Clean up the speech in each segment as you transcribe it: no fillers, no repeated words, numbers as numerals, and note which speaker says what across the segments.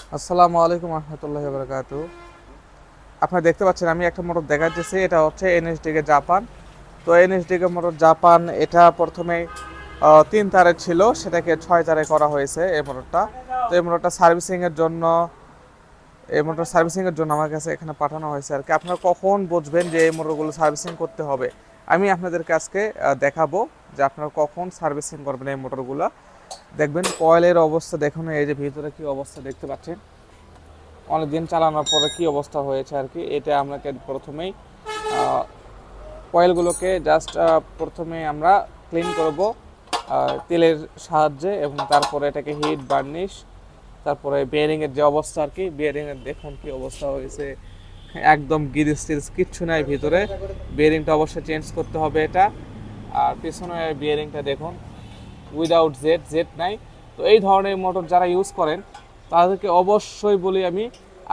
Speaker 1: আসসালামু আলাইকুম রহমতুল্লাহি ওয়া বারাকাতুহু। আপনারা দেখতে পাচ্ছেন আমি একটা মোটর দেখাচ্ছি, এটা হচ্ছে এনএসডিকে জাপান। তো এনএসডিকে মোটর জাপান, এটা প্রথমে 3 তারের ছিল, সেটাকে 6 তারে করা হয়েছে এই মোটরটা। তো এই মোটরটা সার্ভিসিং এর জন্য আমার কাছে এখানে পাঠানো হয়েছে আর কি। আপনারা কখন বুঝবেন যে এই মোটরগুলো সার্ভিসিং করতে হবে, আমি আপনাদেরকে আজকে দেখাবো যে আপনারা কখন সার্ভিসিং করবেন এই মোটরগুলো। দেখবেন কয়েলের অবস্থা দেখুন, এই যে ভিতরে কি অবস্থা দেখতে পাচ্ছেন, অনেকদিন চালানোর পরে কি অবস্থা হয়েছে আর কি। এটা আমাকে প্রথমেই কয়েলগুলোকে জাস্ট প্রথমে আমরা ক্লিন করব তেলের সাহায্যে, এবং তারপরে এটাকে হিট বার্নিশ, তারপরে বেয়ারিংয়ের যে অবস্থা আর কি, বেয়ারিংয়ের দেখুন কি অবস্থা হয়েছে, একদম গিরিস টিরিস কিচ্ছু নাই ভিতরে। বেয়ারিংটা অবশ্যই চেঞ্জ করতে হবে এটা। আর পিছনে বেয়ারিংটা দেখুন উইদাউট জেট, জেট নাই। তো এই ধরনের মোটর যারা ইউজ করেন তাদেরকে অবশ্যই বলি আমি,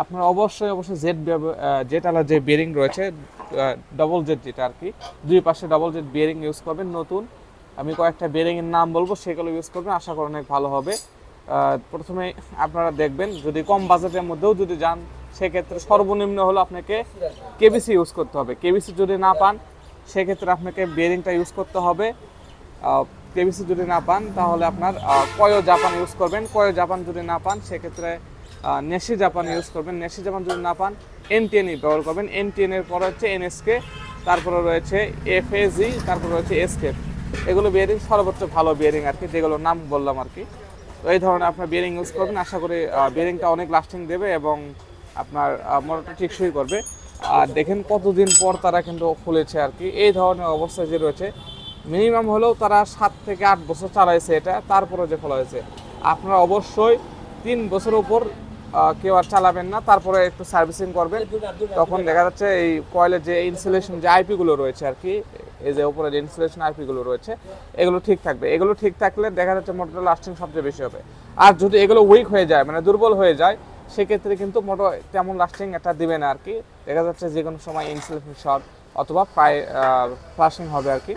Speaker 1: আপনারা অবশ্যই জেট জেট আলাদা যে বেয়ারিং রয়েছে, ডবল জেট যেটা আর কি, দুই পাশে ডবল জেট বেয়ারিং ইউজ করবেন নতুন। আমি কয়েকটা বেয়ারিংয়ের নাম বলবো, সেগুলো ইউজ করবেন, আশা করি অনেক ভালো হবে। প্রথমে আপনারা দেখবেন, যদি কম বাজেটের মধ্যেও যদি যান, সেক্ষেত্রে সর্বনিম্ন হলো আপনাকে কেবিসি ইউজ করতে হবে। কেবিসি যদি না পান, সেক্ষেত্রে আপনাকে বেয়ারিংটা ইউজ করতে হবে। কেবিসি যদি না পান, তাহলে আপনার কয়ো জাপান ইউজ করবেন। কয়ো জাপান যদি না পান, সেক্ষেত্রে নেশি জাপান ইউজ করবেন। নেশি জাপান যদি না পান, এনটিএনই ব্যবহার করবেন। এনটিএন এর পরে হচ্ছে এনএসকে, তারপরে রয়েছে এফএজি, তারপরে রয়েছে এসকে। এগুলো বিয়ারিং সর্বোচ্চ ভালো বিয়ারিং আর কি, যেগুলো নাম বললাম আর কি। তো এই ধরনের আপনার বিয়ারিং ইউজ করবেন, আশা করি বিয়ারিংটা অনেক লাস্টিং দেবে এবং আপনার মোটরটা টেকসই করবে। আর দেখেন কতদিন পর তারা কিন্তু খুলেছে আর কি। এই ধরনের অবস্থা যে রয়েছে, মিনিমাম হলেও তারা 7 থেকে 8 বছর চালাইছে এটা, তারপরে যে খোলা হয়েছে। আপনারা অবশ্যই 3 বছরের উপর কেউ আর চালাবেন না, তারপরে একটু সার্ভিসিং করবেন। তখন দেখা যাচ্ছে এই কয়েলের যে ইনসুলেশন যে আইপিগুলো রয়েছে আর কি, এই যে উপরে যে ইনসুলেশন আইপিগুলো রয়েছে, এগুলো ঠিক থাকবে। এগুলো ঠিক থাকলে দেখা যাচ্ছে মোটর লাস্টিং সবচেয়ে বেশি হবে। আর যদি এগুলো উইক হয়ে যায়, মানে দুর্বল হয়ে যায়, সেক্ষেত্রে কিন্তু মোটর তেমন লাস্টিং এটা দিবে না আর কি। দেখা যাচ্ছে যে কোনো সময় ইনসুলেশন শর্ট অথবা প্রায় ফ্লাশিং হবে আর কি।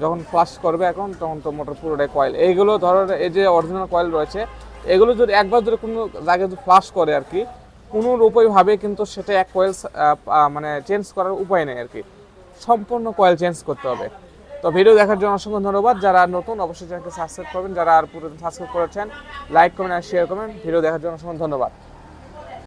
Speaker 1: যখন ফ্লাশ করবে এখন, তখন তো মোটর পুরোটাই কয়েল। এইগুলো ধরো, এই যে অরিজিনাল কয়েল রয়েছে, এগুলো যদি একবার যদি কোনো জায়গায় যদি ফ্লাশ করে আর কি, কোনো উপায়ভাবে কিন্তু সেটা এক কয়েল মানে চেঞ্জ করার উপায় নেই আর কি, সম্পূর্ণ কয়েল চেঞ্জ করতে হবে। তো ভিডিও দেখার জন্য অসংখ্য ধন্যবাদ। যারা নতুন অবশ্যই চ্যানেলকে সাবস্ক্রাইব করবেন, যারা আর পুরো সাবস্ক্রাইব করেছেন লাইক কমেন্ট আর শেয়ার করবেন। ভিডিও দেখার জন্য অসংখ্য ধন্যবাদ।